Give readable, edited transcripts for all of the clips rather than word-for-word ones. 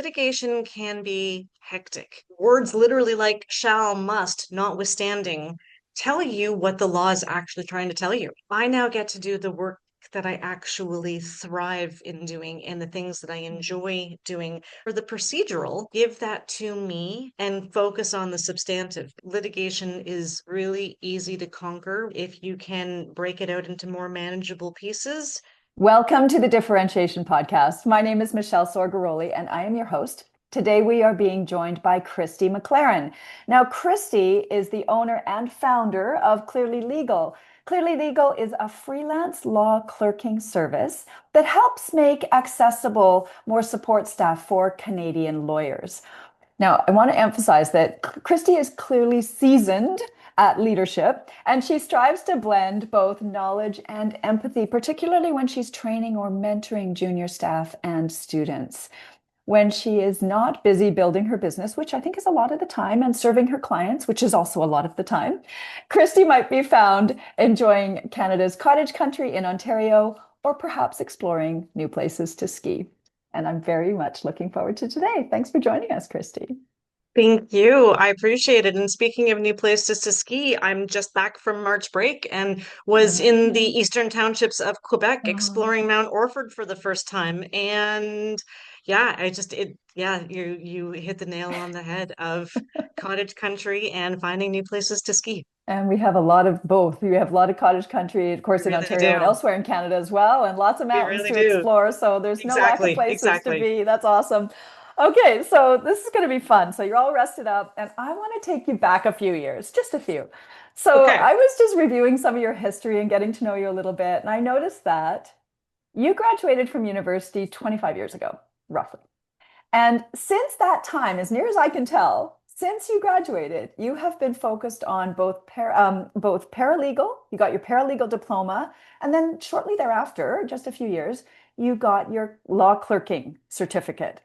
Litigation can be hectic. Words literally like shall, must, notwithstanding tell you what the law is actually trying to tell you. I now get to do the work that I actually thrive in doing and the things that I enjoy doing. For the procedural, give that to me and focus on the substantive. Litigation is really easy to conquer if you can break it out into more manageable pieces. Welcome to the Differentiation podcast. My name is Michèle Sorgaroli, and I am your host. Today, we are being joined by Kristy McLaren. Now, Kristy is the owner and founder of Clearly Legal. Clearly Legal is a freelance law clerking service that helps make accessible more support staff for Canadian lawyers. Now, I want to emphasize that Kristy is clearly seasoned at leadership, and she strives to blend both knowledge and empathy, particularly when she's training or mentoring junior staff and students. When she is not busy building her business, which I think is a lot of the time, and serving her clients, which is also a lot of the time, Kristy might be found enjoying Canada's cottage country in Ontario, or perhaps exploring new places to ski. And I'm very much looking forward to today. Thanks for joining us, Kristy. Thank you. I appreciate it. And speaking of new places to ski, I'm just back from March break and was in the eastern townships of Quebec Oh, exploring Mount Orford for the first time. And yeah, you hit the nail on the head of cottage country and finding new places to ski. and we have a lot of both. We have a lot of cottage country, of We course, in really Ontario and do. elsewhere in Canada as well, and lots of We mountains really to do. explore. So there's no lack of Exactly. places to Exactly. be. That's awesome. Okay, so this is going to be fun. So you're all rested up, and I want to take you back a few years, just a few. So Okay. I was just reviewing some of your history and getting to know you a little bit, and I noticed that you graduated from university 25 years ago, roughly. And since that time, as near as I can tell, since you graduated, you have been focused on both paralegal. You got your paralegal diploma, and then shortly thereafter, just a few years, you got your law clerking certificate,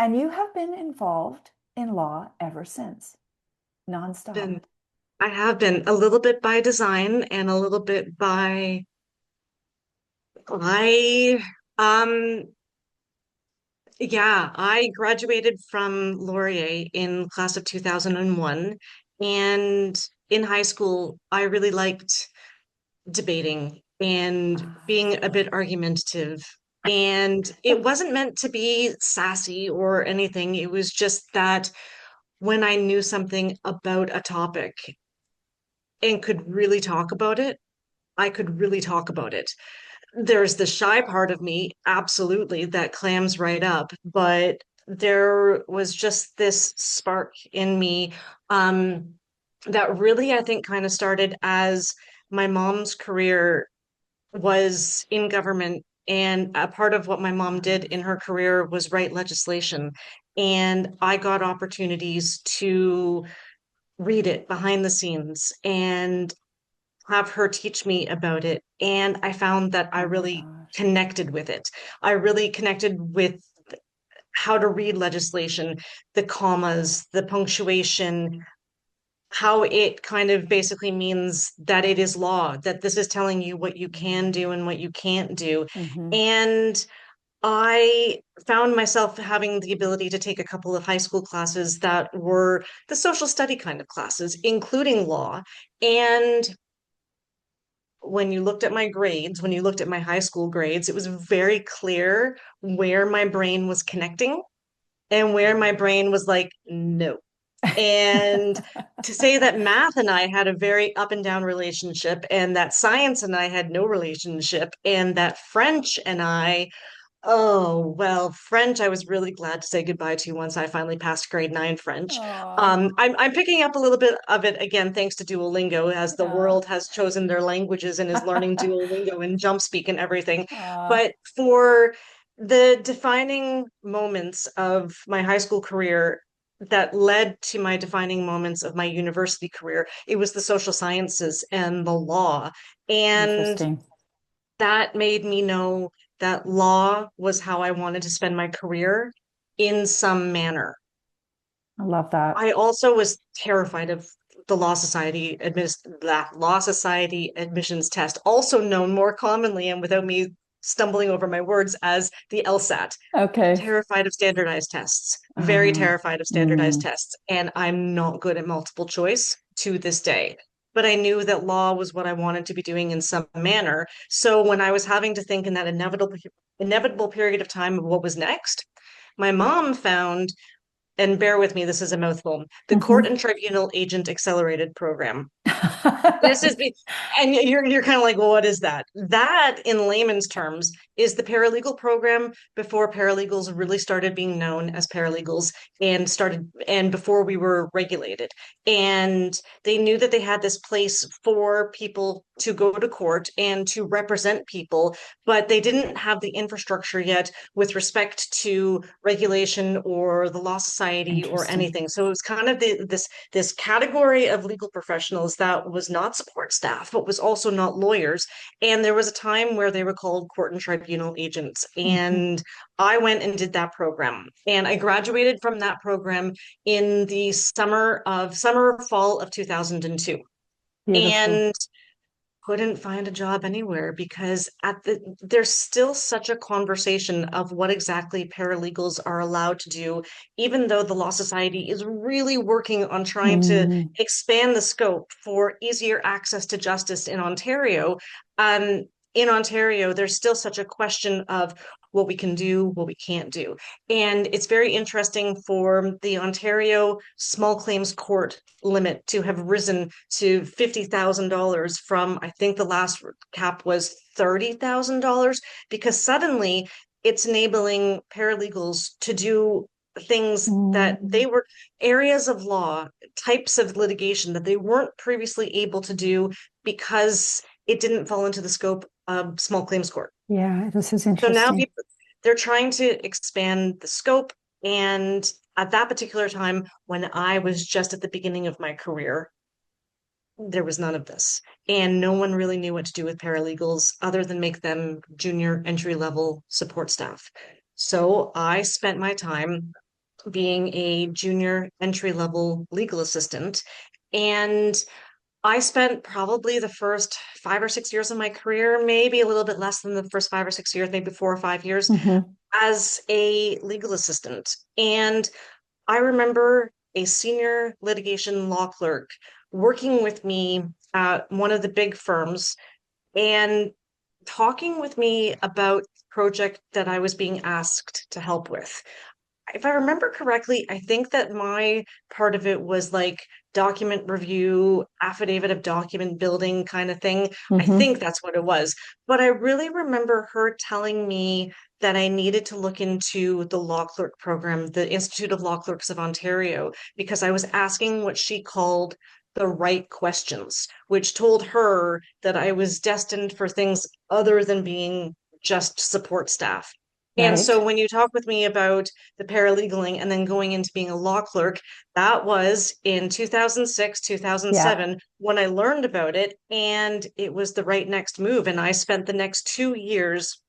and you have been involved in law ever since, nonstop. Been I have been a little bit by design and a little bit by I um yeah, I graduated from Laurier in class of 2001. And in high school, I really liked debating and being a bit argumentative. And it wasn't meant to be sassy or anything. It was just that when I knew something about a topic and could really talk about it, I could really talk about it. There's the shy part of me, absolutely, that clams right up, but there was just this spark in me that really, I think, kind of started as my mom's career was in government. And a part of what my mom did in her career was write legislation. And I got opportunities to read it behind the scenes and have her teach me about it. And I found that I Oh my really gosh. connected with it. I really connected with how to read legislation, the commas, the punctuation, how it kind of basically means that it is law, that this is telling you what you can do and what you can't do. Mm-hmm. And I found myself having the ability to take a couple of high school classes that were the social study kind of classes, including law. And when you looked at my grades, when you looked at my high school grades, it was very clear where my brain was connecting and where my brain was like, no. And to say that math and I had a very up and down relationship, and that science and I had no relationship, and that French and I, oh, well, French, I was really glad to say goodbye to once I finally passed grade 9 French. Oh, I'm picking up a little bit of it again, thanks to Duolingo, as the yeah. world has chosen their languages and is learning Duolingo and jump speak and everything. Uh, But for the defining moments of my high school career that led to my defining moments of my university career, it was the social sciences and the law. And Interesting. that made me know that law was how I wanted to spend my career in some manner. I love that. I also was terrified of the Law Society admissions test, also known more commonly and without me stumbling over my words, as the LSAT. Okay. Terrified of standardized tests, very Uh, terrified of standardized mm, tests. And I'm not good at multiple choice to this day. But I knew that law was what I wanted to be doing in some manner. So when I was having to think in that inevitable period of time of what was next, my mom found, and bear with me, this is a mouthful, the Court mhm. and Tribunal Agent Accelerated Program. This is the, and you're kind of like, well, what is that? That, in layman's terms, is the paralegal program before paralegals really started being known as paralegals and before we were regulated. And they knew that they had this place for people to go to court and to represent people, but they didn't have the infrastructure yet with respect to regulation or the law society or Interesting. anything. So it was kind of this category of legal professionals that was not support staff, but was also not lawyers. And there was a time where they were called court and tribunal agents. Mhm. And I went and did that program. And I graduated from that program in the fall of 2002. Beautiful. And couldn't find a job anywhere because there's still such a conversation of what exactly paralegals are allowed to do, even though the Law Society is really working on trying to Mm, expand the scope for easier access to justice in Ontario. Um, in Ontario, there's still such a question of what we can do, what we can't do. And it's very interesting for the Ontario Small Claims Court limit to have risen to $50,000 from, I think the last cap was $30,000, because suddenly it's enabling paralegals to do things that mm. they were areas of law, types of litigation that they weren't previously able to do because it didn't fall into the scope of small claims court. Yeah, this is So now interesting. they're trying to expand the scope. And at that particular time, when I was just at the beginning of my career, there was none of this. And no one really knew what to do with paralegals other than make them junior entry level support staff. So I spent my time being a junior entry level legal assistant. And I spent probably the first 5 or 6 years of my career, maybe a little bit less than the first 5 or 6 years, maybe 4 or 5 years, Hmm. as a legal assistant. And I remember a senior litigation law clerk working with me at one of the big firms and talking with me about the project that I was being asked to help with. If I remember correctly, I think that my part of it was like document review, affidavit of document building kind of thing. I Hmm. think that's what it was. But I really remember her telling me that I needed to look into the law clerk program, the Institute of Law Clerks of Ontario, because I was asking what she called the right questions, which told her that I was destined for things other than being just support staff. And so Right. when you talk with me about the paralegaling and then going into being a law clerk, that was in 2006, Yeah. 2007 when I learned about it, and it was the right next move. And I spent the next 2 years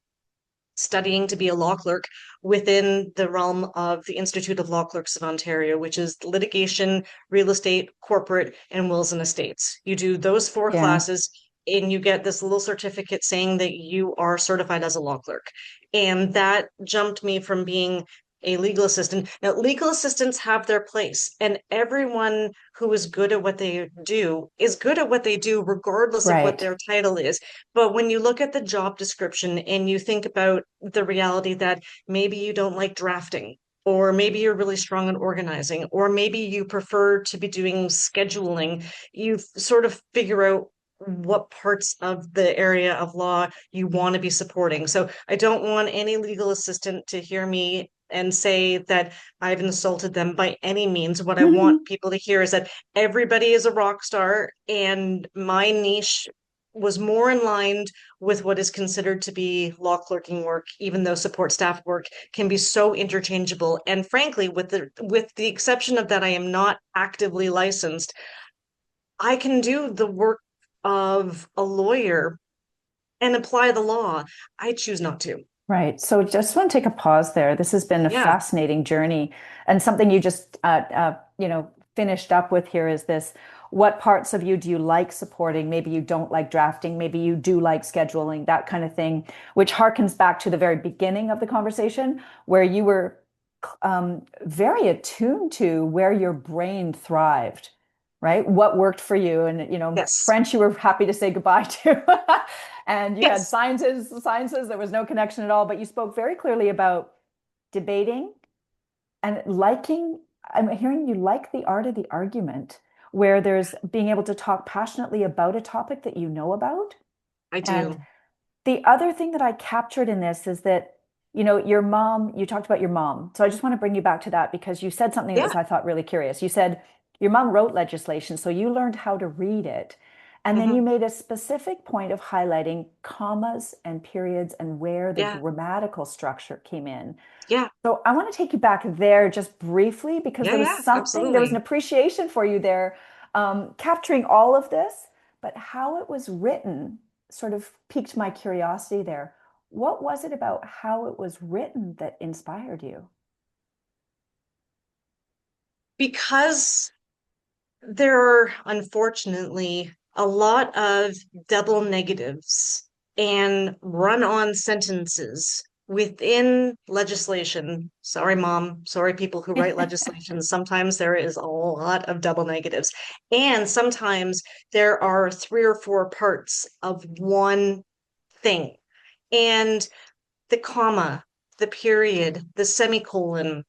studying to be a law clerk within the realm of the Institute of Law Clerks of Ontario, which is litigation, real estate, corporate, and wills and estates. You do those four Yeah. classes and you get this little certificate saying that you are certified as a law clerk. And that jumped me from being a legal assistant. Now, legal assistants have their place, and everyone who is good at what they do is good at what they do, regardless of what Right. their title is. But when you look at the job description and you think about the reality that maybe you don't like drafting, or maybe you're really strong in organizing, or maybe you prefer to be doing scheduling, you sort of figure out what parts of the area of law you want to be supporting. So I don't want any legal assistant to hear me and say that I've insulted them by any means. What I want people to hear is that everybody is a rock star, and my niche was more in line with what is considered to be law clerking work, even though support staff work can be so interchangeable. And frankly, with the exception of that, I am not actively licensed. I can do the work of a lawyer and apply the law. I choose not to. Right. So just want to take a pause there. This has been a Yeah. fascinating journey, and something you just finished up with here is this. what parts of you do you like supporting? Maybe you don't like drafting, maybe you do like scheduling, that kind of thing, which harkens back to the very beginning of the conversation where you were very attuned to where your brain thrived, right? What worked for you. And, Yes. French, you were happy to say goodbye to. And you had Yes. sciences, there was no connection at all, but you spoke very clearly about debating and liking. I'm hearing you like the art of the argument, where there's being able to talk passionately about a topic that you know about. I And do. the other thing that I captured in this is that, your mom, you talked about your mom. So I just want to bring you back to that because you said something that Yeah. was, I thought, really curious. You said your mom wrote legislation, so you learned how to read it. And then you Hmm. made a specific point of highlighting commas and periods and where the Yeah. grammatical structure came in. Yeah. So I want to take you back there just briefly because Yeah. Yeah. there was an Absolutely. appreciation for you there, capturing all of this, but how it was written sort of piqued my curiosity there. What was it about how it was written that inspired you? Because there are unfortunately a lot of double negatives and run-on sentences within legislation. Sorry, mom. Sorry, people who write legislation. Sometimes there is a lot of double negatives. And sometimes there are three or four parts of one thing. And the comma, the period, the semicolon,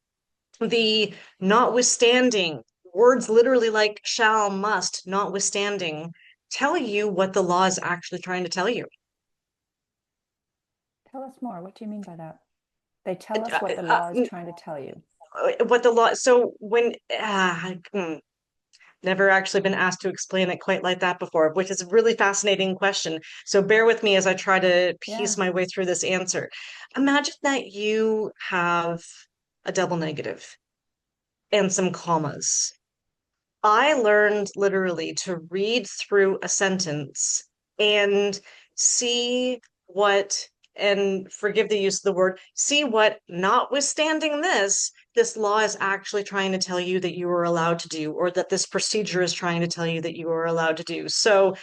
the notwithstanding, words literally like shall, must, notwithstanding, tell you what the law is actually trying to tell you. Tell us more. What do you mean by that? They tell us Uh, what the uh, law is trying to tell you. what the law, so when, never actually been asked to explain it quite like that before, which is a really fascinating question. So bear with me as I try to piece Yeah. my way through this answer. Imagine that you have a double negative and some commas. I learned literally to read through a sentence and see what, and forgive the use of the word, see what, notwithstanding this, this law is actually trying to tell you that you are allowed to do, or that this procedure is trying to tell you that you are allowed to do. So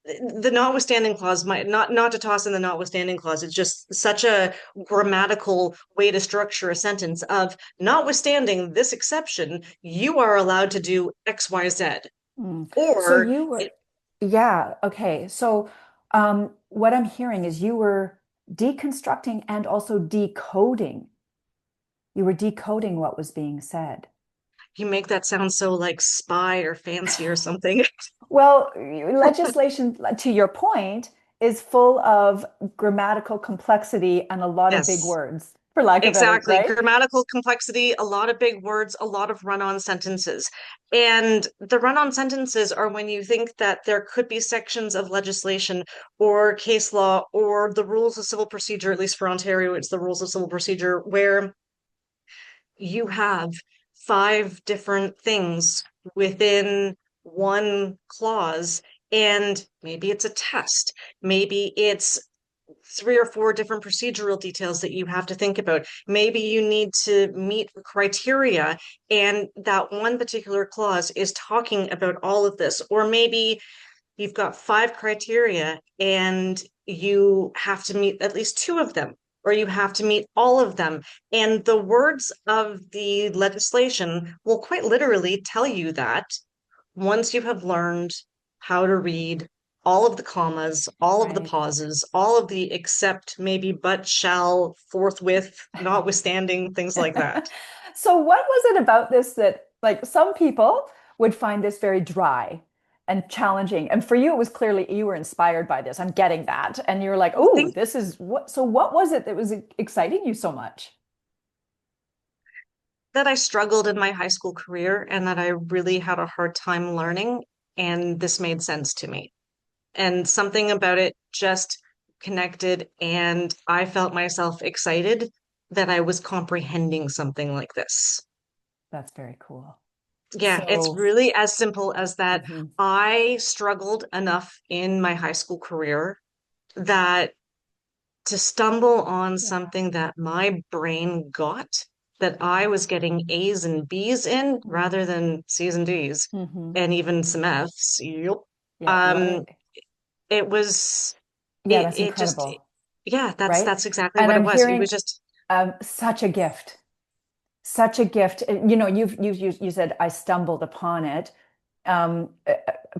the notwithstanding clause might not to toss in the notwithstanding clause. It's just such a grammatical way to structure a sentence of notwithstanding this exception, you are allowed to do X, Y, Z. Mm. So Or you were, it, yeah, okay. So what I'm hearing is you were deconstructing and also decoding. You were decoding what was being said. you make that sound so like spy or fancy or something. Well, legislation, to your point, is full of grammatical complexity and a lot of big Yes. words, for lack of better, Exactly. right? Grammatical complexity, a lot of big words, a lot of run-on sentences. And the run-on sentences are when you think that there could be sections of legislation or case law or the rules of civil procedure, at least for Ontario, it's the rules of civil procedure, where you have five different things within one clause. And maybe it's a test, maybe it's three or four different procedural details that you have to think about. Maybe you need to meet criteria, and that one particular clause is talking about all of this. Or maybe you've got five criteria and you have to meet at least two of them, or you have to meet all of them. And the words of the legislation will quite literally tell you that once you have learned how to read all of the commas, all of the Right. pauses, all of the except, maybe, but, shall, forthwith, notwithstanding, things like that. So what was it about this that, like, some people would find this very dry and challenging, and for you it was clearly you were inspired by this. I'm getting that, and you're like, I oh, think this is what. So what was it that was exciting you so much? that I struggled in my high school career and that I really had a hard time learning, and this made sense to me. And something about it just connected, and I felt myself excited that I was comprehending something like this. That's very cool. Yeah, it's So, really as simple as that. mhm, I struggled enough in my high school career that to stumble on yeah, something that my brain got, that I was getting A's and B's in rather than C's and D's Mm-hmm. and even some F's. Yep. Yeah, Um, right. it was Yeah, it that's it just incredible, yeah, right? that's exactly And what it I'm was. It was hearing just such a gift, such a gift. You know, you said I stumbled upon it.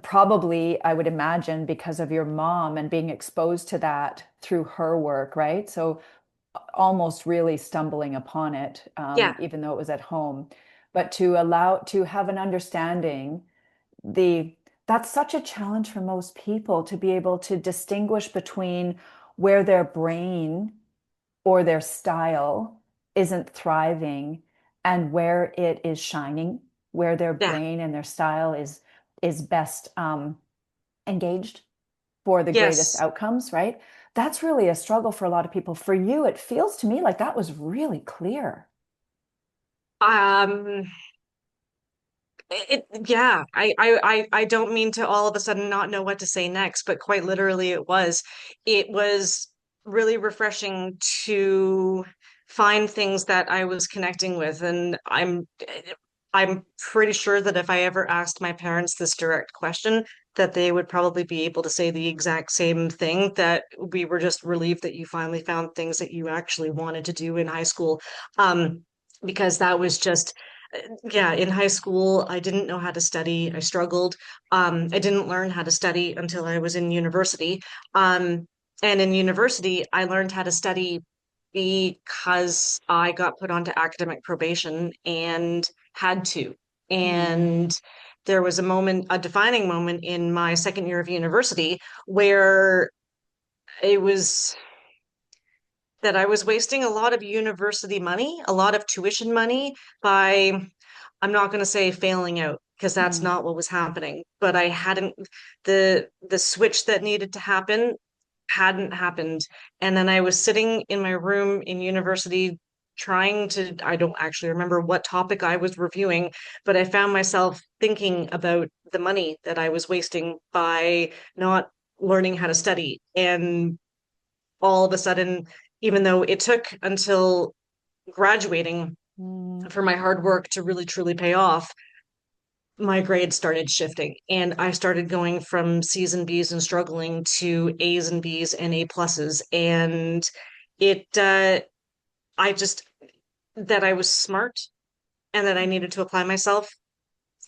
Probably, I would imagine, because of your mom and being exposed to that through her work, right? So almost really stumbling upon it, yeah. even though it was at home. But to have an understanding, the that's such a challenge for most people to be able to distinguish between where their brain or their style isn't thriving and where it is shining, where their Yeah. brain and their style is best engaged for the greatest Yes. outcomes, right? That's really a struggle for a lot of people. For you, it feels to me like that was really clear. Um, yeah, I don't mean to all of a sudden not know what to say next, but quite literally it was really refreshing to find things that I was connecting with. And I'm pretty sure that if I ever asked my parents this direct question, that they would probably be able to say the exact same thing, that we were just relieved that you finally found things that you actually wanted to do in high school. Because that was just yeah, in high school, I didn't know how to study. I struggled. I didn't learn how to study until I was in university. And in university, I learned how to study because I got put onto academic probation and had to. Mm, And there was a moment, a defining moment in my second year of university where it was that I was wasting a lot of university money, a lot of tuition money by, I'm not going to say failing out because that's mm, not what was happening, but I hadn't the switch that needed to happen hadn't happened. And then I was sitting in my room in university trying to, I don't actually remember what topic I was reviewing, but I found myself thinking about the money that I was wasting by not learning how to study. And all of a sudden, even though it took until graduating mm. for my hard work to really truly pay off, my grades started shifting and I started going from C's and B's and struggling to A's and B's and A pluses. And it, I just, that I was smart and that I needed to apply myself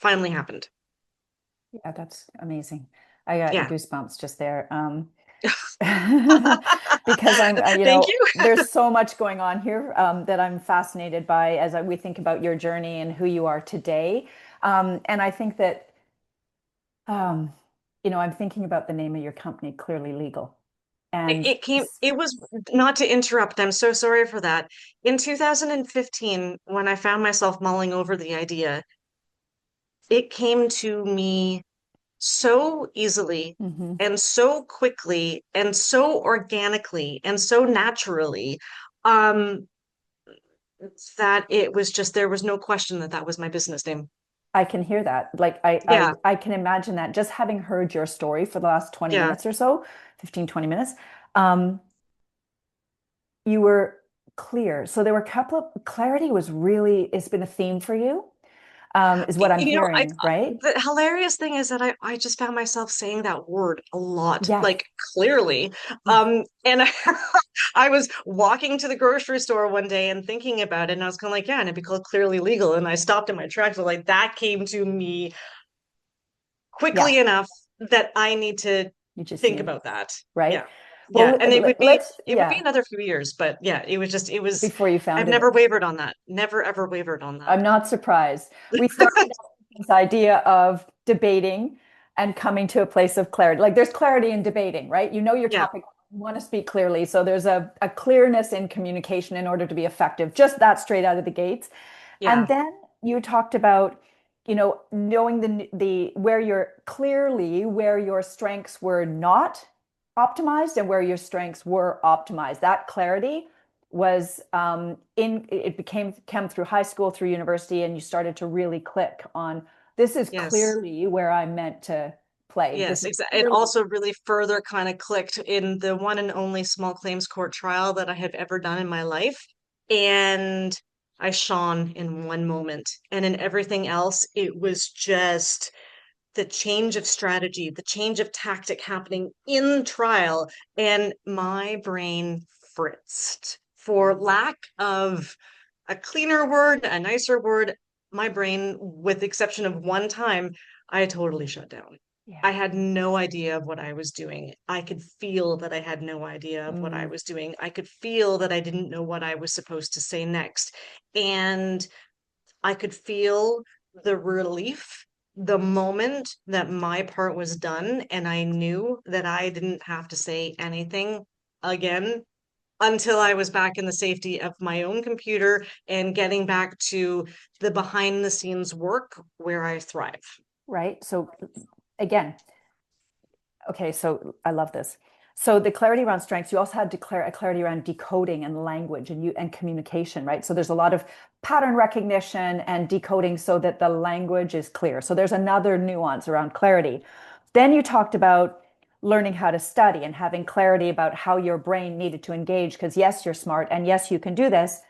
finally happened. Yeah, that's amazing. I got Yeah. goosebumps just there. Because you Thank know, you. there's so much going on here that I'm fascinated by as we think about your journey and who you are today. And I think that, um, you know, I'm thinking about the name of your company, Clearly Legal. And It was not to interrupt. I'm so sorry for that. In 2015, when I found myself mulling over the idea, it came to me so easily Mhm. and so quickly and so organically and so naturally, um, that it was just, there was no question that that was my business name. I can hear that. Like Yeah, I can imagine that just having heard your story for the last 20 yeah. minutes or so, 15, 20 minutes. Um, you were clear. So there were a couple of clarity was really, it's been a theme for you, is what I'm You know, hearing, right? the hilarious thing is that I just found myself saying that word a lot, Yeah. like clearly. Yeah. And I was walking to the grocery store one day and thinking about it, and I was kind of like, yeah, and it'd be called Clearly Legal. And I stopped in my tracks. So like that came to me Yeah. quickly enough that I need to You just think knew, about that. right? Yeah. Well, Yeah. And let's, it would be yeah, another few years, but yeah, before you I've founded never it. wavered on that. Never ever wavered on that. I'm not surprised. We started out with this idea of debating and coming to a place of clarity. Like there's clarity in debating, right? You know your Yeah. topic, you want to speak clearly. So there's a clearness in communication in order to be effective, just that straight out of the gates. And Yeah. then you talked about, you know, knowing the where you're clearly where your strengths were not optimized and where your strengths were optimized. That clarity was in it became come through high school, through university, and you started to really click on this is Yes. clearly where I'm meant to play. This Yes, is exactly. It clearly also really further kind of clicked in the one and only small claims court trial that I have ever done in my life. And I shone in one moment. And in everything else, it was just the change of strategy, the change of tactic happening in trial, and my brain fritzed. For lack of a cleaner word, a nicer word, my brain, with the exception of one time, I totally shut down. Yeah. I had no idea of what I was doing. I could feel that I had no idea of what I Mm. was doing. I could feel that I didn't know what I was supposed to say next. And I could feel the relief the moment that my part was done, and I knew that I didn't have to say anything again until I was back in the safety of my own computer and getting back to the behind the scenes work where I thrive. Right. So again, okay, so I love this. So the clarity around strengths, you also had declare a clarity around decoding and language and communication, right? So there's a lot of pattern recognition and decoding so that the language is clear. So there's another nuance around clarity. Then you talked about learning how to study and having clarity about how your brain needed to engage, because yes, you're smart and yes, you can do this.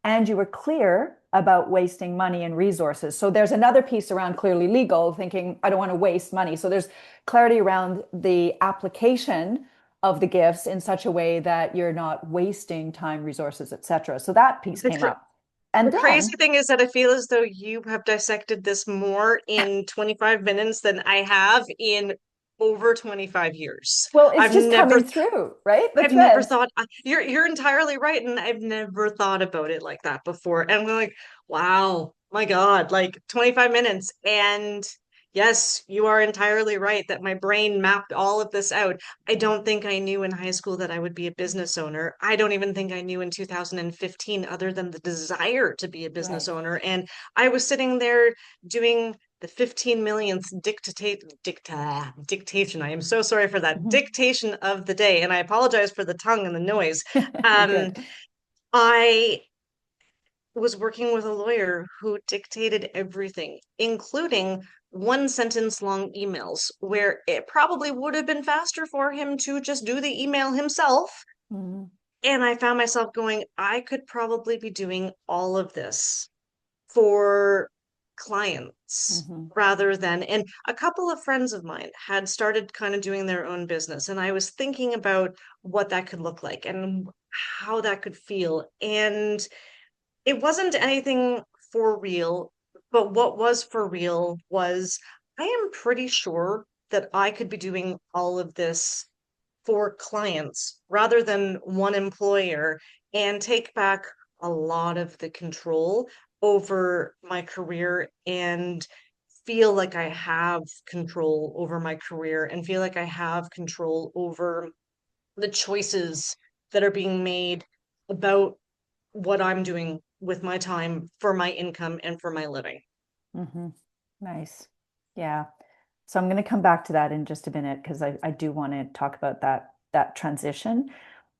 And you were clear about wasting money and resources. So there's another piece around clearly legal, thinking, I don't want to waste money. So there's clarity around the application of the gifts in such a way that you're not wasting time, resources, etc. So that piece The, came cr- up. And the crazy then, thing is that I feel as though you have dissected this more in 25 minutes than I have in over 25 years. well, it's I've just never coming through, right? The I've never threads. thought you're entirely right, and I've never thought about it like that before. And I'm like, wow, my God, like 25 minutes. And yes, you are entirely right that my brain mapped all of this out. I don't think I knew in high school that I would be a business owner. I don't even think I knew in 2015, other than the desire to be a business Right. owner. And I was sitting there doing the 15 millionth dictation. I am so sorry for that Mhm. dictation of the day, and I apologize for the tongue and the noise. You're Um, good. I was working with a lawyer who dictated everything, including one sentence long emails, where it probably would have been faster for him to just do the email himself. Mhm. And I found myself going, I could probably be doing all of this for clients Mhm. rather than, and a couple of friends of mine had started kind of doing their own business, and I was thinking about what that could look like and how that could feel. And it wasn't anything for real, but what was for real was I am pretty sure that I could be doing all of this for clients rather than one employer and take back a lot of the control over my career and feel like I have control over my career and feel like I have control over the choices that are being made about what I'm doing with my time for my income and for my living. Mhm. Nice. Yeah. So I'm going to come back to that in just a minute because I do want to talk about that transition.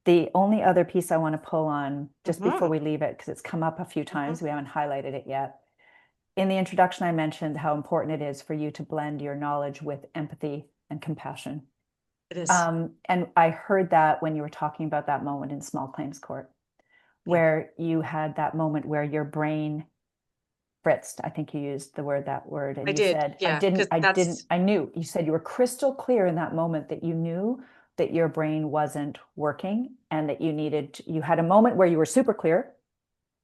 The only other piece I want to pull on just before Mhm, we leave it, because it's come up a few mhm. times, we haven't highlighted it yet. In the introduction, I mentioned how important it is for you to blend your knowledge with empathy and compassion. It is. And I heard that when you were talking about that moment in small claims court, Yeah, where you had that moment where your brain fritzed. I think you used that word, and I you did. said, Yeah, because I knew. You said you were crystal clear in that moment that you knew that your brain wasn't working and that you had a moment where you were super clear,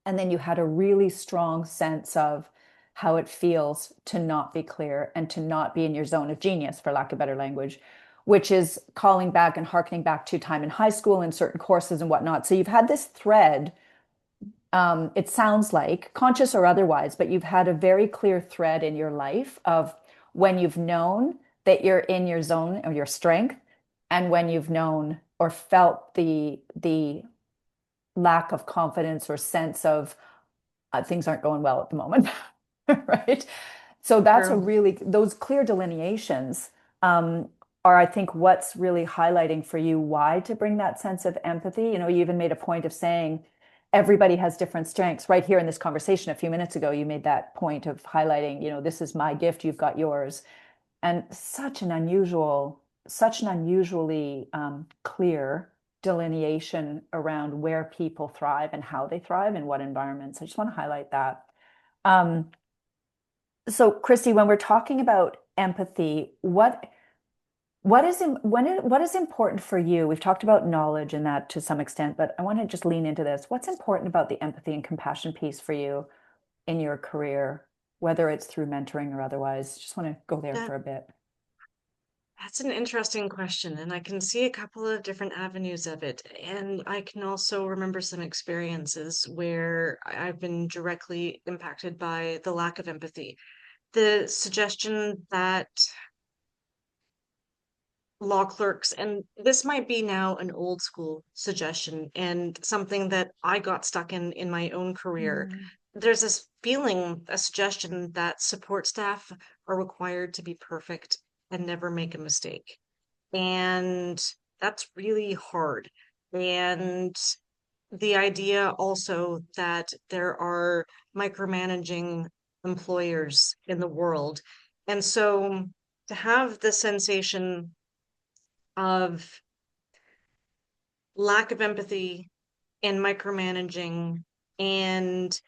and then you had a really strong sense of how it feels to not be clear and to not be in your zone of genius, for lack of better language, which is calling back and harkening back to time in high school and certain courses and whatnot. So you've had this thread, it sounds like, conscious or otherwise, but you've had a very clear thread in your life of when you've known that you're in your zone or your strength, and when you've known or felt the lack of confidence or sense of things aren't going well at the moment, right? So that's a true. really, those clear delineations um, are, I think, what's really highlighting for you why to bring that sense of empathy. You even made a point of saying everybody has different strengths. Right here in this conversation a few minutes ago, you made that point of highlighting, this is my gift, you've got yours. And such an unusually clear delineation around where people thrive and how they thrive in what environments. I just want to highlight that. Um, so, Kristy, when we're talking about empathy, what is important for you? We've talked about knowledge and that to some extent, but I want to just lean into this. What's important about the empathy and compassion piece for you in your career, whether it's through mentoring or otherwise? Just want to go there That for a bit. that's an interesting question, and I can see a couple of different avenues of it. And I can also remember some experiences where I've been directly impacted by the lack of empathy. The suggestion that law clerks, and this might be now an old school suggestion and something that I got stuck in my own career. Mm, There's this feeling, a suggestion that support staff are required to be perfect and never make a mistake. And that's really hard. And the idea also that there are micromanaging employers in the world. And so to have the sensation of lack of empathy and micromanaging and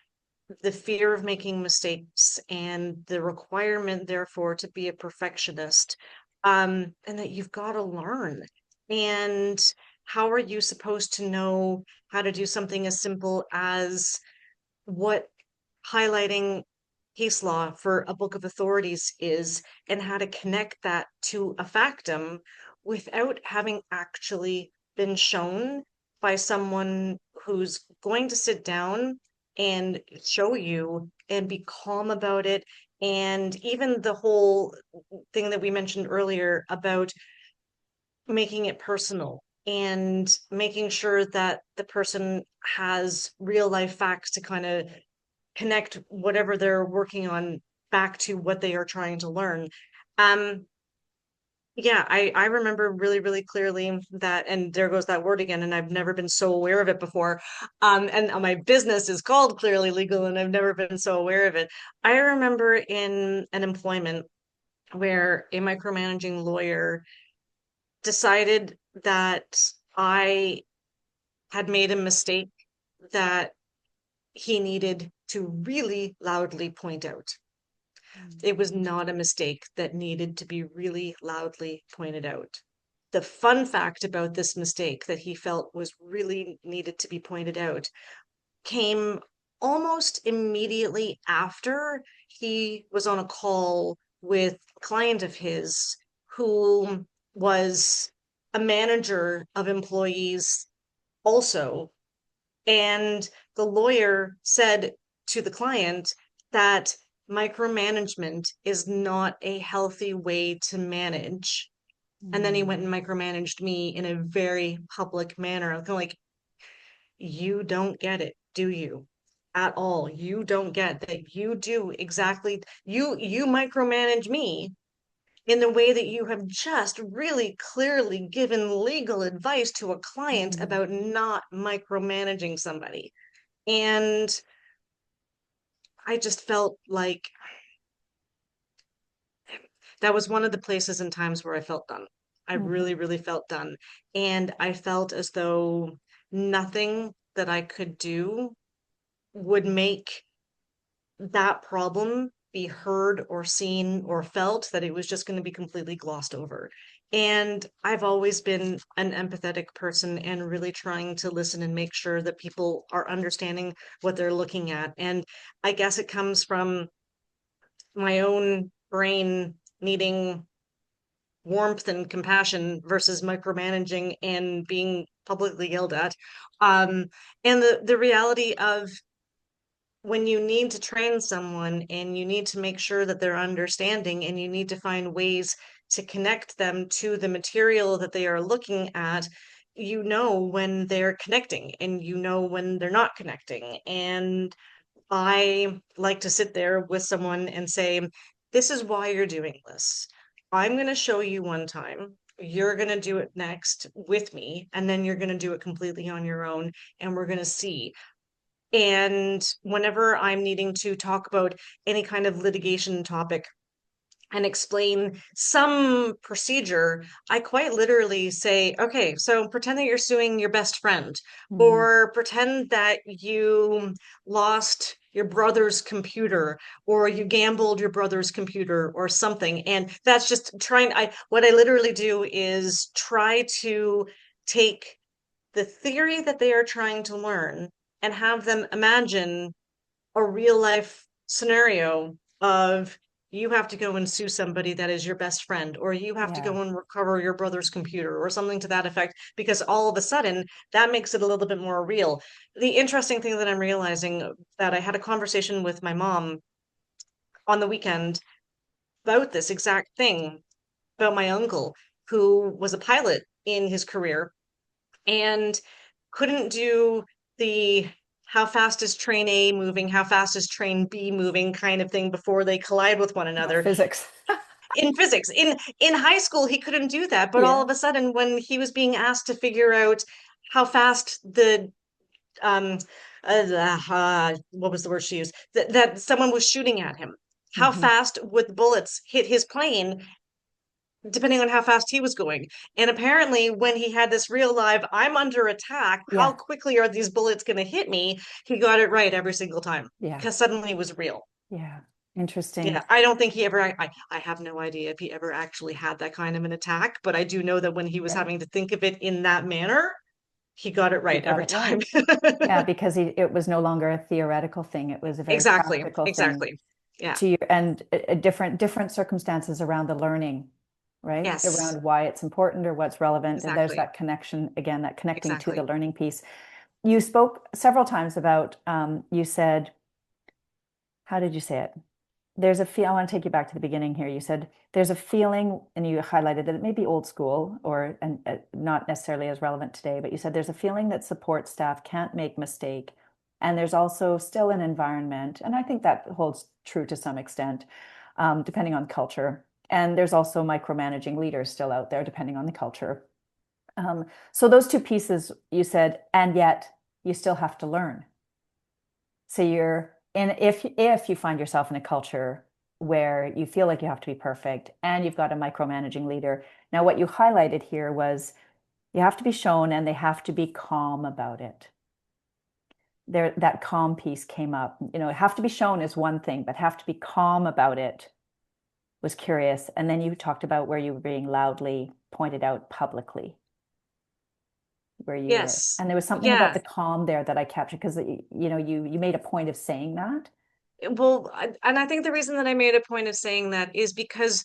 the fear of making mistakes and the requirement therefore to be a perfectionist, and that you've got to learn. And how are you supposed to know how to do something as simple as what highlighting case law for a book of authorities is, and how to connect that to a factum without having actually been shown by someone who's going to sit down and show you and be calm about it. And even the whole thing that we mentioned earlier about making it personal and making sure that the person has real life facts to kind of connect whatever they're working on back to what they are trying to learn. Um, yeah, I remember really, really clearly that, and there goes that word again, and I've never been so aware of it before. And my business is called Clearly Legal, and I've never been so aware of it. I remember in an employment where a micromanaging lawyer decided that I had made a mistake that he needed to really loudly point out. It was not a mistake that needed to be really loudly pointed out. The fun fact about this mistake that he felt was really needed to be pointed out came almost immediately after he was on a call with a client of his who was a manager of employees also. And the lawyer said to the client that micromanagement is not a healthy way to manage. And then he went mm, and micromanaged me in a very public manner. I'm kind of like, you don't get it, do you? At all. You don't get that you do exactly you micromanage me in the way that you have just really clearly given legal advice to a client mm, about not micromanaging somebody. And I just felt like that was one of the places and times where I felt done. I really, mhm, really felt done. And I felt as though nothing that I could do would make that problem be heard or seen or felt, that it was just going to be completely glossed over. And I've always been an empathetic person and really trying to listen and make sure that people are understanding what they're looking at. And I guess it comes from my own brain needing warmth and compassion versus micromanaging and being publicly yelled at. Um, and the reality of when you need to train someone and you need to make sure that they're understanding and you need to find ways to connect them to the material that they are looking at, you know when they're connecting and you know when they're not connecting. And I like to sit there with someone and say, this is why you're doing this. I'm going to show you one time. You're going to do it next with me, and then you're going to do it completely on your own, and we're going to see. And whenever I'm needing to talk about any kind of litigation topic, and explain some procedure, I quite literally say, okay, so pretend that you're suing your best friend, Mm. or pretend that you lost your brother's computer, or you gambled your brother's computer or something. And that's just what I literally do is try to take the theory that they are trying to learn and have them imagine a real life scenario of you have to go and sue somebody that is your best friend, or you have to Yeah. go and recover your brother's computer, or something to that effect, because all of a sudden that makes it a little bit more real. The interesting thing that I'm realizing, that I had a conversation with my mom on the weekend about this exact thing, about my uncle who was a pilot in his career and couldn't do the how fast is train A moving, how fast is train B moving kind of thing before they collide with one Oh, another. physics. In physics, in high school, he couldn't do that, but all Yeah. of a sudden, when he was being asked to figure out how fast the um what was the word she used, that someone was shooting at him, how Hmm. fast would bullets hit his plane depending on how fast he was going. And apparently, when he had this real live, I'm under attack, how Yeah. quickly are these bullets going to hit me? He got it right every single time Yeah. because suddenly it was real. Yeah. Interesting. Yeah, I don't think he ever, I have no idea if he ever actually had that kind of an attack, but I do know that when he was Yeah. having to think of it in that manner, he got it He right got every it time. right. Yeah, because it was no longer a theoretical thing. It was a very Exactly, practical thing exactly. Yeah. to you, and a different circumstances around the learning, right? Yes, Around why it's important or what's relevant. And there's exactly. that connection again, that connecting to the Exactly. learning piece. You spoke several times about, you said, how did you say it? There's a feel, I want to take you back to the beginning here. You said there's a feeling, and you highlighted that it may be old school or and not necessarily as relevant today, but you said there's a feeling that support staff can't make mistake. And there's also still an environment, and I think that holds true to some extent, depending on culture. And there's also micromanaging leaders still out there, depending on the culture. So those two pieces you said, and yet you still have to learn. So you're and if you find yourself in a culture where you feel like you have to be perfect and you've got a micromanaging leader. Now, what you highlighted here was you have to be shown and they have to be calm about it. There, that calm piece came up. You know, have to be shown is one thing, but have to be calm about it was curious. And then you talked about where you were being loudly pointed out publicly, where you were, Yes. and there was something about Yeah. the calm there that I captured because you know you made a point of saying that. Well, and I think the reason that I made a point of saying that is because,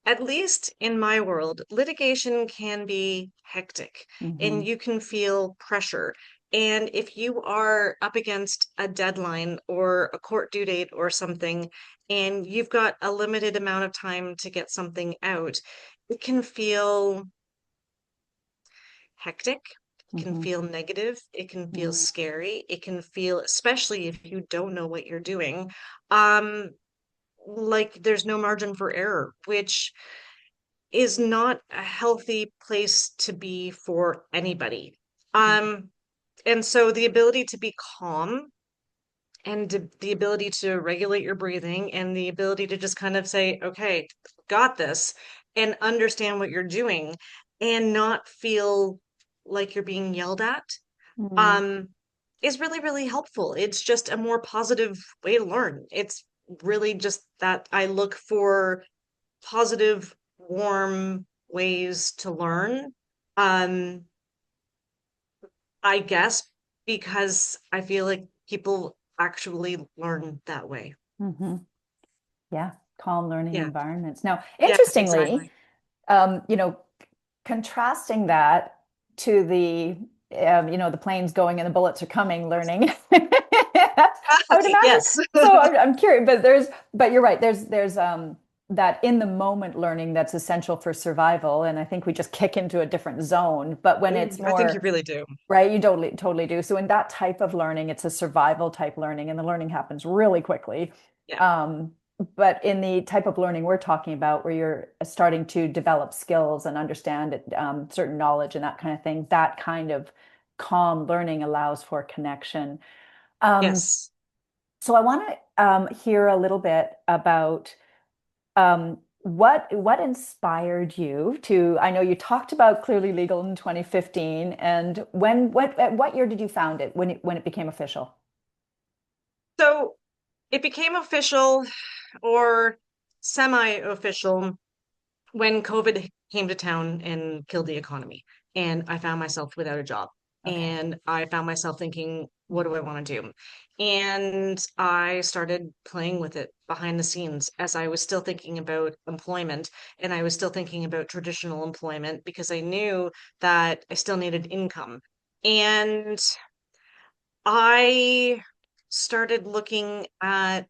at least in my world, litigation can be hectic Mm-hmm. and you can feel pressure. And if you are up against a deadline or a court due date or something, and you've got a limited amount of time to get something out, it can feel hectic. It can Mm-hmm. feel negative. It can feel Mm-hmm. scary. It can feel, especially if you don't know what you're doing, um, like there's no margin for error, which is not a healthy place to be for anybody. Um, and so the ability to be calm and the ability to regulate your breathing and the ability to just kind of say, okay, got this, and understand what you're doing and not feel like you're being yelled at, Mm-hmm. um, is really, really helpful. It's just a more positive way to learn. It's really just that I look for positive, warm ways to learn. Um, I guess because I feel like people actually learn that way. Mm-hmm. Yeah, calm learning Yeah, environments. Now, yeah, interestingly, exactly. you know, contrasting that to the, you know, the planes going and the bullets are coming, learning. I would imagine. Yes. So I'm curious, but you're right. There's that in the moment learning that's essential for survival, and I think we just kick into a different zone. But when it's I think you more really do. right, you totally do. So in that type of learning, it's a survival type learning, and the learning happens really quickly. Yeah. Um, but in the type of learning we're talking about, where you're starting to develop skills and understand it, certain knowledge and that kind of thing, that kind of calm learning allows for connection. Um, Yes. So I want to hear a little bit about what inspired you to, I know you talked about Clearly Legal in 2015, and at what year did you found it when it became official? So it became official or semi-official when COVID came to town and killed the economy, and I found myself without a job, Okay. and I found myself thinking, what do I want to do? And I started playing with it behind the scenes as I was still thinking about employment, and I was still thinking about traditional employment because I knew that I still needed income. And I started looking at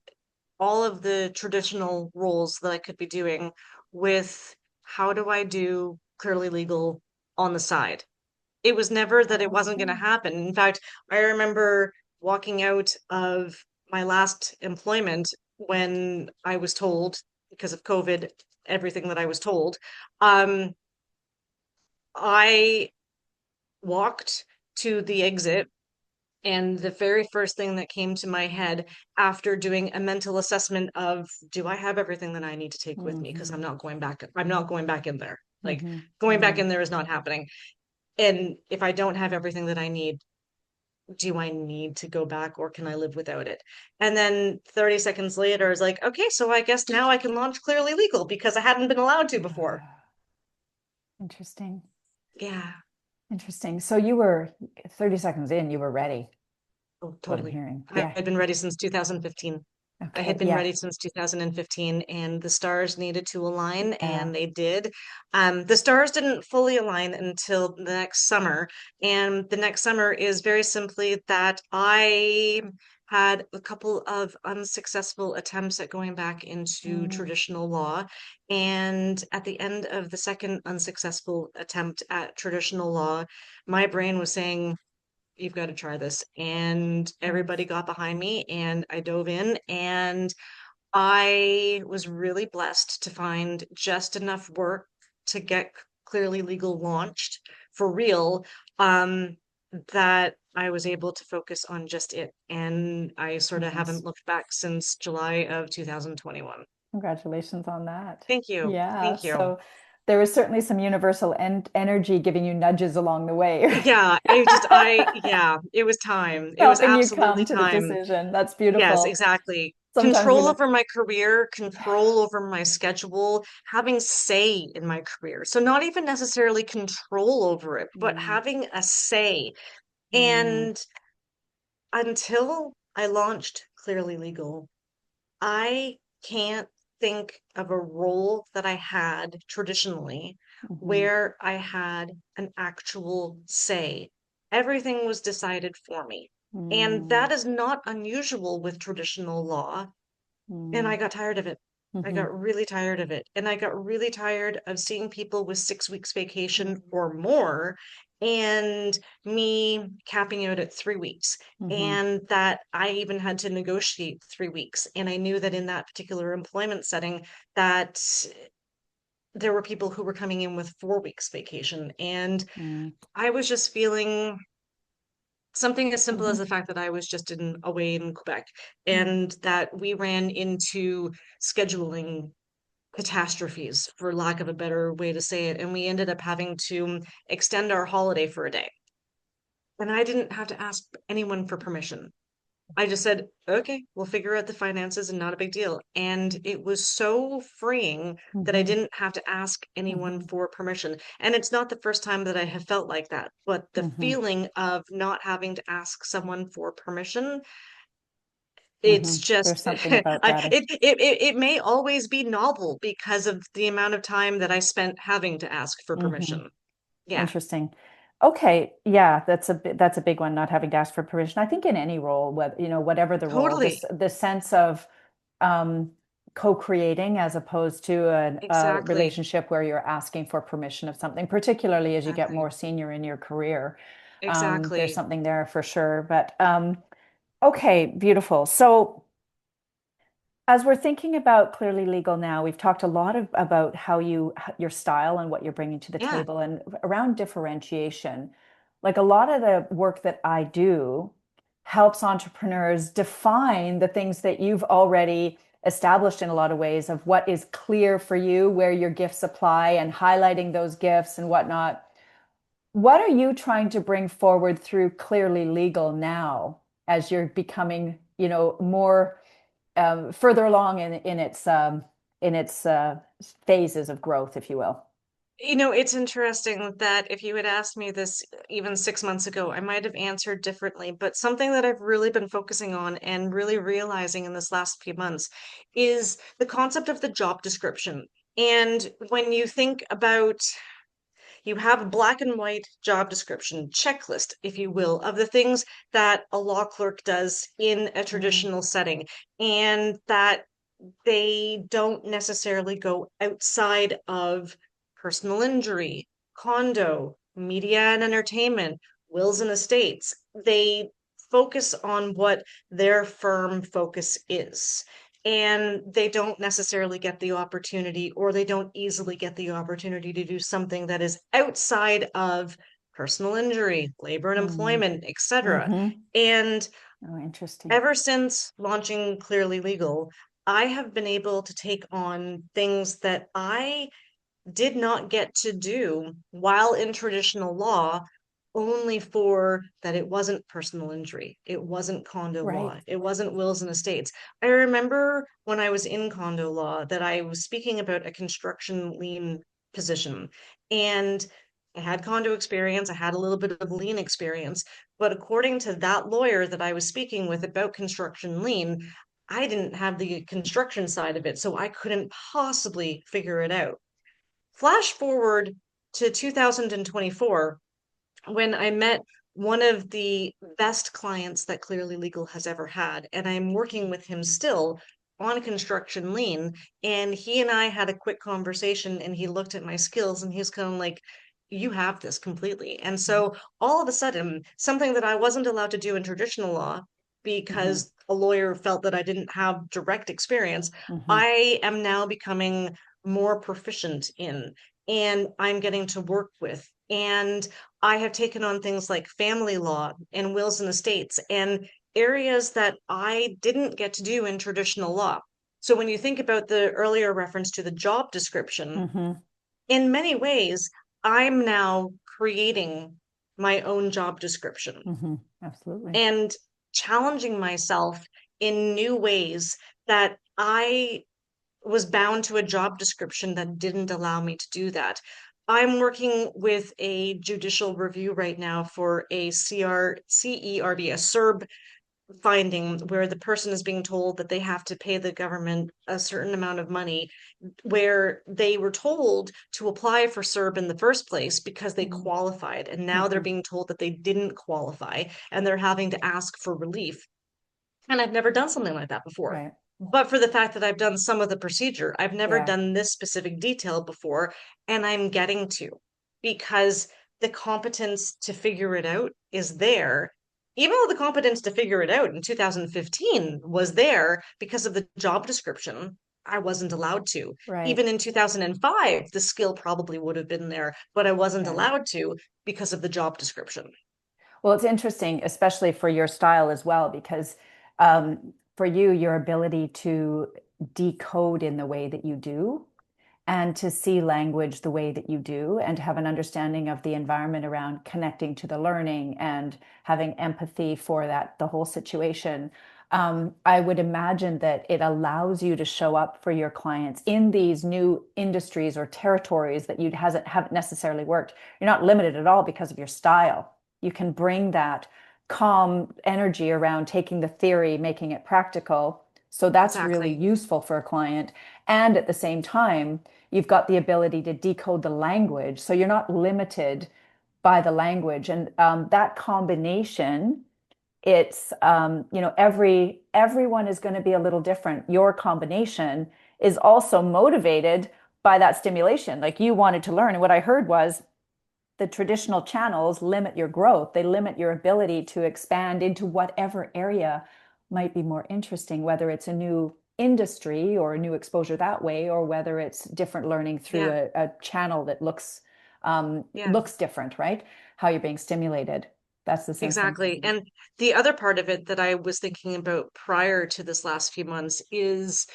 all of the traditional roles that I could be doing with how do I do clearly legal on the side. It was never that it wasn't going to Okay. happen. In fact, I remember walking out of my last employment when I was told, because of COVID, everything that I was told, um, I walked to the exit. And the very first thing that came to my head after doing a mental assessment of, do I have everything that I need to take with me? Because Hmm. I'm not going back in there. Like Hmm. going back Hmm. in there is not happening. And if I don't have everything that I need, do I need to go back or can I live without it? And then 30 seconds later, I was like, okay, so I guess now I can launch Clearly Legal because I hadn't been allowed to before. Interesting. Yeah. Interesting. So you were 30 seconds in, you were ready. Oh, What I'm totally. hearing. I Yeah. had been ready since 2015. I Okay. had been Yeah. ready since 2015, and the stars needed to align, Yeah. and they did. The stars didn't fully align until the next summer, and the next summer is very simply that I had a couple of unsuccessful attempts at going back into Mm. traditional law, and at the end of the second unsuccessful attempt at traditional law, my brain was saying, you've got to try this. And everybody Nice. got behind me and I dove in and I was really blessed to find just enough work to get Clearly Legal launched for real, that I was able to focus on just it. And I sort of Nice. haven't looked back since July of 2021. Congratulations on that. Thank you. Yeah. Thank you. So there was certainly some universal energy giving you nudges along the way, Yeah, yeah, it was time. It was helping you come absolutely to the time. decision. That's Yes, beautiful. exactly. Sometimes Control when over my career, control over my schedule, having say in my career. So not even necessarily control over it, but mm, having a say. mm, And until I launched Clearly Legal, I can't think of a role that I had traditionally mhm, where I had an actual say. Everything was decided for me. And mm, that is not unusual with traditional law. And I mm, got tired of it. I mhm, got really tired of it. And I got really tired of seeing people with 6 weeks vacation mm, or more and me capping out at 3 weeks. mhm, And that I even had to negotiate 3 weeks. And I knew that in that particular employment setting, that there were people who were coming in with 4 weeks vacation. And mm, I was just feeling something as simple as mhm, the fact that I was just away in Quebec mm. and that we ran into scheduling catastrophes, for lack of a better way to say it. And we ended up having to extend our holiday for a day. And I didn't have to ask anyone for permission. I just said, okay, we'll figure out the finances and not a big deal. And it was so freeing that I Mhm, didn't have to ask anyone mhm, for permission. And it's not the first time that I have felt like that, but the mhm, feeling of not having to ask someone for permission, it's mhm. There's just something about I, that. it may always be novel because of the amount of time that I spent having to ask for Mhm. permission. Yeah, Interesting. Okay, yeah, that's a big one, not having to ask for permission. I think in any role, whether whatever the role, totally. this sense of um, co-creating as opposed to a Exactly. relationship where you're asking for permission of something, particularly as you get Exactly. more senior in your career. There's Exactly. something there for sure. But okay, beautiful. So as we're thinking about Clearly Legal now, we've talked a lot about how your style and what you're bringing to the Yeah. table and around differentiation. Like a lot of the work that I do helps entrepreneurs define the things that you've already established in a lot of ways of what is clear for you, where your gifts apply, and highlighting those gifts and whatnot. What are you trying to bring forward through Clearly Legal now as you're becoming, more further along in its phases of growth, if you will? It's interesting that if you had asked me this even 6 months ago, I might have answered differently. But something that I've really been focusing on and really realizing in this last few months is the concept of the job description. And when you think about, you have a black and white job description checklist, if you will, of the things that a law clerk does in a Mm, traditional setting, and that they don't necessarily go outside of personal injury, condo, media and entertainment, wills and estates. They focus on what their firm focus is. And they don't necessarily get the opportunity, or they don't easily get the opportunity to do something that is outside of personal injury, labor and mm, employment, etc. mm-hmm. And Oh, interesting. ever since launching Clearly Legal, I have been able to take on things that I did not get to do while in traditional law, only for that it wasn't personal injury, it wasn't condo Right. law, it wasn't wills and estates. I remember when I was in condo law that I was speaking about a construction lien position, and I had condo experience, I had a little bit of lien experience, but according to that lawyer that I was speaking with about construction lien, I didn't have the construction side of it, so I couldn't possibly figure it out. Flash forward to 2024, when I met one of the best clients that Clearly Legal has ever had, and I'm working with him still on construction lien. And he and I had a quick conversation, and he looked at my skills and he's kind of like, you have this completely. And so all of a sudden, something that I wasn't allowed to do in traditional law Mm-hmm. because a lawyer felt that I didn't have direct experience, Mm-hmm. I am now becoming more proficient in, and I'm getting to work with. And I have taken on things like family law and wills and estates and areas that I didn't get to do in traditional law. So when you think about the earlier reference to the job description, Mm-hmm. in many ways, I'm now creating my own job description Mm-hmm. Absolutely. and challenging myself in new ways that I was bound to a job description that didn't allow me to do that. I'm working with a judicial review right now for a CERB, a SERB finding where the person is being told that they have to pay the government a certain amount of money, where they were told to apply for SERB in the first place because they qualified, and now they're Mm-hmm. being told that they didn't qualify and they're having to ask for relief. And I've never done something like that before. Right. But for the fact that I've done some of the procedure, I've never Yeah. done this specific detail before, and I'm getting to, because the competence to figure it out is there. Even though the competence to figure it out in 2015 was there because of the job description, I wasn't allowed to. Right. Even in 2005, the skill probably would have been there, but I wasn't Yeah. allowed to because of the job description. Well, it's interesting, especially for your style as well, because for you, your ability to decode in the way that you do and to see language the way that you do and to have an understanding of the environment around connecting to the learning and having empathy for that, the whole situation. I would imagine that it allows you to show up for your clients in these new industries or territories that you haven't necessarily worked. You're not limited at all because of your style. You can bring that calm energy around taking the theory, making it practical. So that's really Exactly. useful for a client. And at the same time, you've got the ability to decode the language. So you're not limited by the language. And that combination, it's everyone is going to be a little different. Your combination is also motivated by that stimulation. Like you wanted to learn. And what I heard was the traditional channels limit your growth. They limit your ability to expand into whatever area might be more interesting, whether it's a new industry or a new exposure that way, or whether it's different learning through Yeah. a channel that looks Yeah. looks different, right? How you're being stimulated. That's the sense I'm Exactly. getting. And the other part of it that I was thinking about prior to this last few months is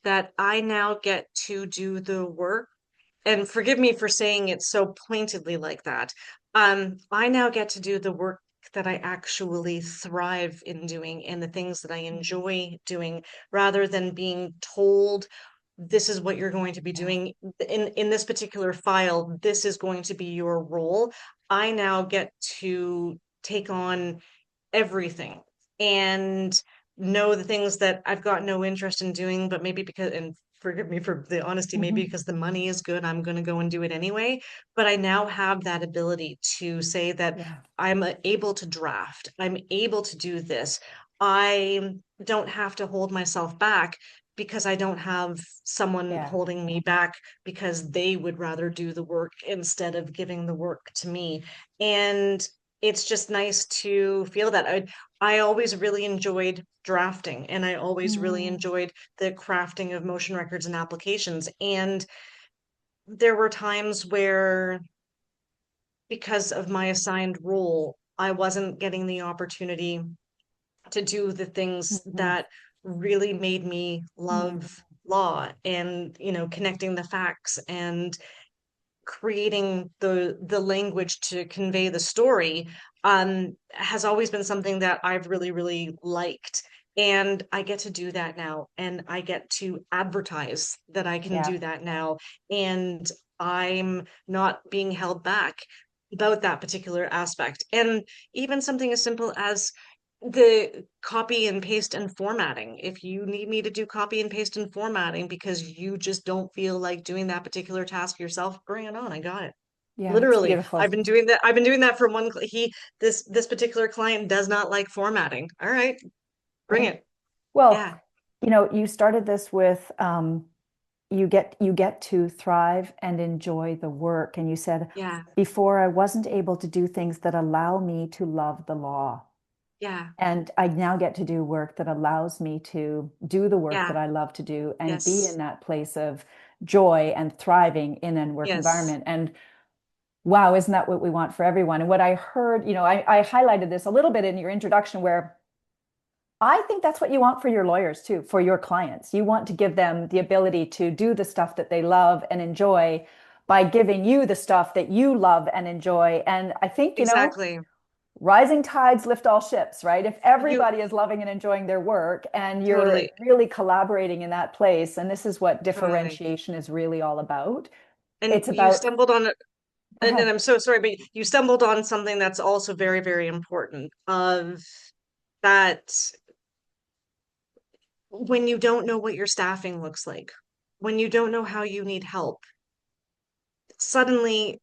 that I now get to do the work, and forgive me for saying it so pointedly like that. I now get to do the work that I actually thrive in doing and the things that I Mhm. enjoy doing rather than being told this is what you're going to be Yeah. doing in this particular file, this is going to be your role. I now get to take on everything and know the things that I've got no interest in doing, but maybe because, and forgive me for the honesty, maybe Mhm. because the money is good, I'm going to go and do it anyway. But I now have that ability to say that Yeah. I'm able to draft, I'm able to do this. I don't have to hold myself back because I don't have someone Yeah. holding me back because they would rather do the work instead of giving the work to me. And it's just nice to feel that. I always really enjoyed drafting and I always really Mm. enjoyed the crafting of motion records and applications. And there were times where, because of my assigned role, I wasn't getting the opportunity to do the things Mhm. that really made me Mm. love law and, connecting the facts and creating the language to convey the story has always been something that I've really liked. And I get to do that now, and I get to advertise that I can Yeah. do that now, and I'm not being held back about that particular aspect. And even something as simple as the copy and paste and formatting. If you need me to do copy and paste and formatting because you just don't feel like doing that particular task yourself, bring it on. I got it. Yeah. It's Literally, I've beautiful. been doing that. I've been doing that for this particular client does not like formatting. All right, bring Right. it. Well, Yeah, you started this with you get to thrive and enjoy the work. And you said, yeah, before I wasn't able to do things that allow me to love the law. yeah, And I now get to do work that allows me to do the work yeah. that I love to do and be in Yes, that place of joy and thriving in a work yes. environment. And wow, isn't that what we want for everyone? And what I heard, I highlighted this a little bit in your introduction where I think that's what you want for your lawyers too, for your clients. You want to give them the ability to do the stuff that they love and enjoy by giving you the stuff that you love and enjoy. And I think, Exactly. rising tides lift all ships, right? If You everybody is loving and enjoying their work and you're totally, really collaborating in that place, and this is what totally. differentiation is really all about. And It's you about, stumbled on it, go and ahead. I'm so sorry, but you stumbled on something that's also very important of that when you don't know what your staffing looks like, when you don't know how you need help, suddenly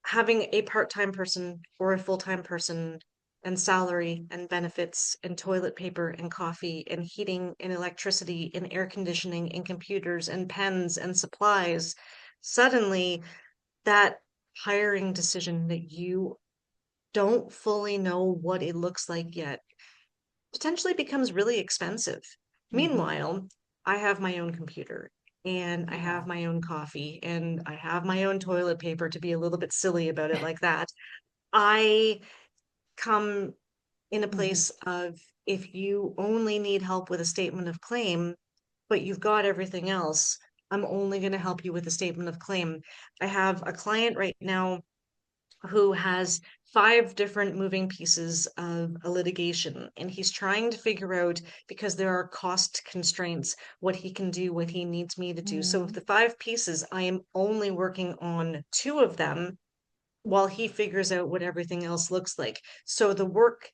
having a part-time person or a full-time person and salary and benefits and toilet paper and coffee and heating and electricity and air conditioning and computers and pens and supplies, suddenly that hiring decision that you don't fully know what it looks like yet potentially becomes really expensive. Mhm. Meanwhile, I have my own computer and I have Yeah. my own coffee and I have my own toilet paper to be a little bit silly about it like that. I come in a Mhm. place of if you only need help with a statement of claim, but you've got everything else, I'm only going to help you with a statement of claim. I have a client right now who has five different moving pieces of a litigation, and he's trying to figure out, because there are cost constraints, what he can do, what he needs me to do. So, of Mhm. the five pieces, I am only working on two of them while he figures out what everything else looks like. So, the work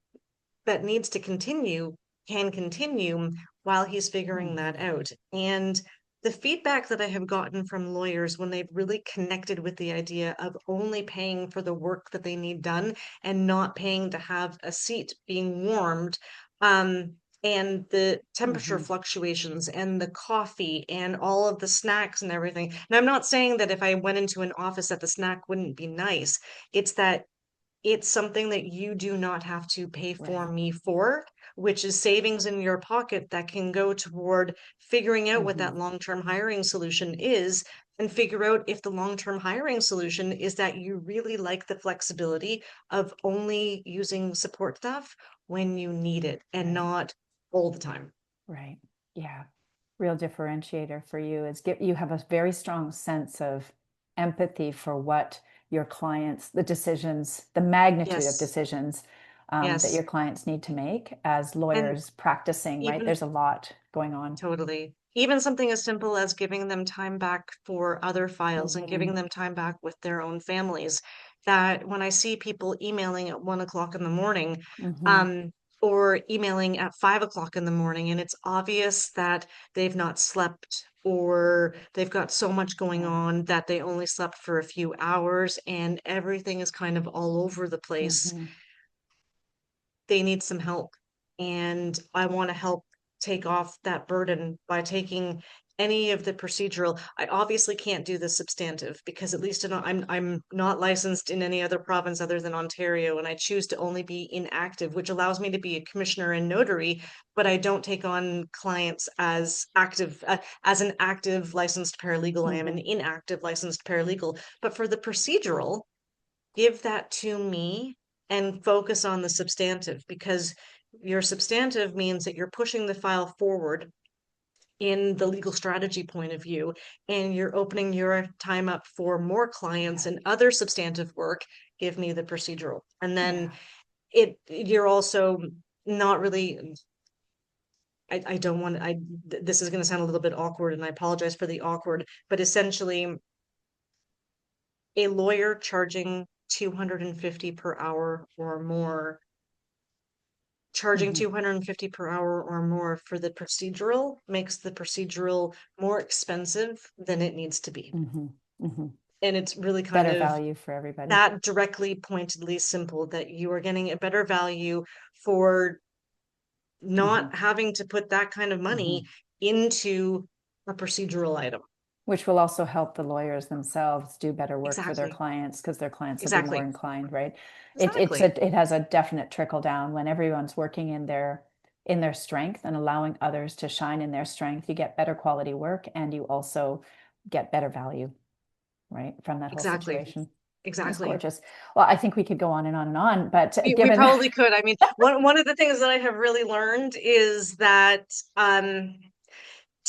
that needs to continue can continue while he's figuring Mhm. that out. And the feedback that I have gotten from lawyers when they've really connected with the idea of only paying for the work that they need done and not paying to have a seat being warmed, and the temperature Mhm. fluctuations and the coffee and all of the snacks and everything. And I'm not saying that if I went into an office that the snack wouldn't be nice. It's that it's something that you do not have to pay for Right. me for, which is savings in your pocket that can go toward figuring out what Mm-hmm. that long-term hiring solution is, and figure out if the long-term hiring solution is that you really like the flexibility of only using support staff when you need it and Right. not all the time. Right. Yeah. Real differentiator for you is you have a very strong sense of empathy for what your clients, the decisions, the magnitude of Yes, decisions that yes. your clients need to make as And lawyers practicing, right? even There's a lot going on. totally. Even something as simple as giving them time back for other files and Mm-hmm. giving them time back with their own families. That when I see people emailing at 1 o'clock in the morning, Mm-hmm. um, or emailing at 5 o'clock in the morning, and it's obvious that they've not slept or they've got so much going Yeah. on that they only slept for a few hours and everything is kind of all over the place. Mm-hmm. They need some help. And I want to help take off that burden by taking any of the procedural. I obviously can't do the substantive because at least I'm not licensed in any other province other than Ontario, and I choose to only be inactive, which allows me to be a commissioner and notary, but I don't take on clients as active as an active licensed paralegal. I am Mm-hmm. an inactive licensed paralegal. But for the procedural, give that to me and focus on the substantive, because your substantive means that you're pushing the file forward in the legal strategy point of view, and you're opening your time up for more clients Yeah. and other substantive work. Give me the procedural. And then Yeah. you're also not really, I don't want, this is going to sound a little bit awkward and I apologize for the awkward, but essentially a lawyer charging 250 per hour or more, charging Mm-hmm. 250 per hour or more for the procedural makes the procedural more expensive than it needs to be. Mm-hmm. Mm-hmm. And it's really kind Better of value for everybody. that directly, pointedly simple, that you are getting a better value for Mm-hmm. not having to put that kind of Mm-hmm. money into a procedural item. Which will also help the lawyers themselves do better work for their Exactly. clients because their clients will be more Exactly. inclined, right? Exactly. It has a definite trickle down when everyone's working in their strength and allowing others to shine in their strength. You get better quality work and you also get better value, right, from that whole Exactly. situation. That's Exactly. gorgeous. Well, I think we could go on and on and on, but We given probably could. I mean, one of the things that I have really learned is that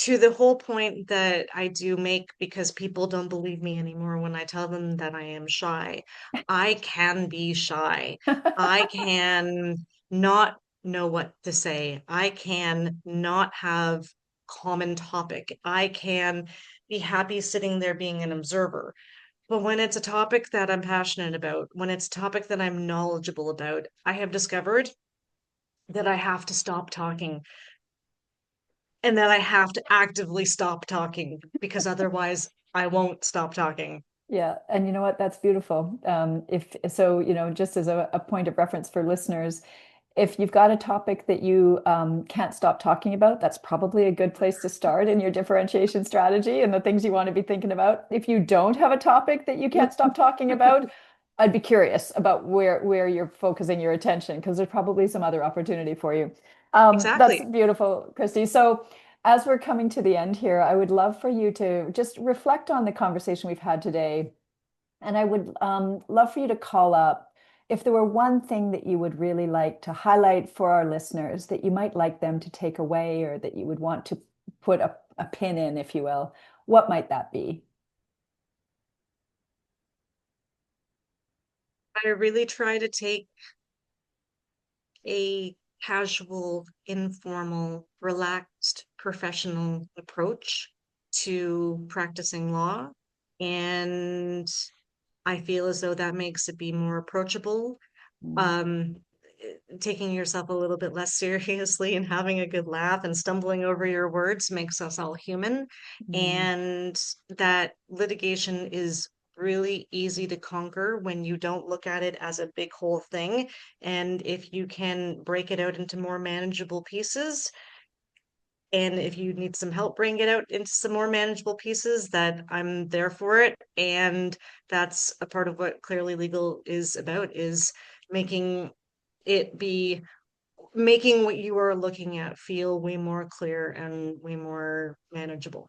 to the whole point that I do make, because people don't believe me anymore when I tell them that I am shy. I can be shy. I can not know what to say. I can not have common topic. I can be happy sitting there being an observer. But when it's a topic that I'm passionate about, when it's a topic that I'm knowledgeable about, I have discovered that I have to stop talking and that I have to actively stop talking because otherwise I won't stop talking. Yeah, and you know what? That's beautiful. If so, just as a point of reference for listeners, if you've got a topic that you can't stop talking about, that's probably a good place to start in your differentiation strategy and the things you want to be thinking about. If you don't have a topic that you can't stop talking about, I'd be curious about where you're focusing your attention because there's probably some other opportunity for you. That's Exactly. beautiful, Kristy. So as we're coming to the end here, I would love for you to just reflect on the conversation we've had today. And I would love for you to call up if there were one thing that you would really like to highlight for our listeners that you might like them to take away or that you would want to put a pin in, if you will. What might that be? I really try to take a casual, informal, relaxed, professional approach to practicing law. And I feel as though that makes it be more approachable. Mm, Um, Taking yourself a little bit less seriously and having a good laugh and stumbling over your words makes us all human. mm, And that litigation is really easy to conquer when you don't look at it as a big whole thing. And if you can break it out into more manageable pieces, and if you need some help bringing it out into some more manageable pieces, that I'm there for it. And that's a part of what Clearly Legal is about, is making it be making what you are looking at feel way more clear and way more manageable.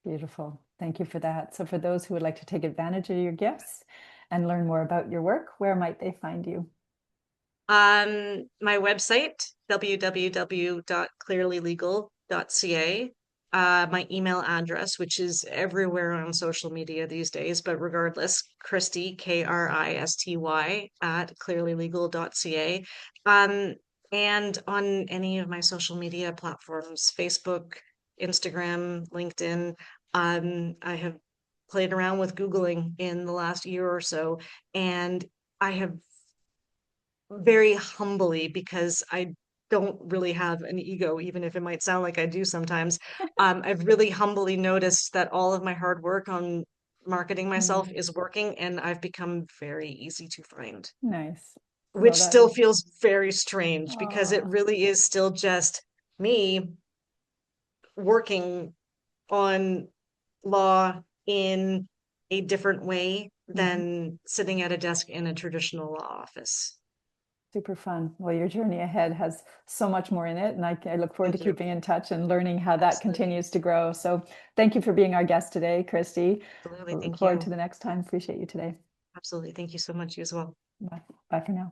Beautiful. Thank you for that. So for those who would like to take advantage of your gifts and learn more about your work, where might they find you? My website, www.clearlylegal.ca. My email address, which is everywhere on social media these days, but regardless, Kristy, Kristy, at clearlylegal.ca. And on any of my social media platforms, Facebook, Instagram, LinkedIn. I have played around with Googling in the last year or so, and I have very humbly, because I don't really have an ego, even if it might sound like I do sometimes. I've really humbly noticed that all of my hard work on marketing myself Mm, is working, and I've become very easy to find, nice. which Well, that still is, feels very strange because it oh, really is still just me working on law in a different way mhm. than sitting at a desk in a traditional law office. Super fun. Well, your journey ahead has so much more in it, and I look forward to Thank you. keeping in touch and learning how that Absolutely. continues to grow. So thank you for being our guest today, Kristy. Absolutely. We'll look Thank forward you. to the next time. Appreciate you today. Absolutely. Thank you so much, you as well. Bye. Bye for now.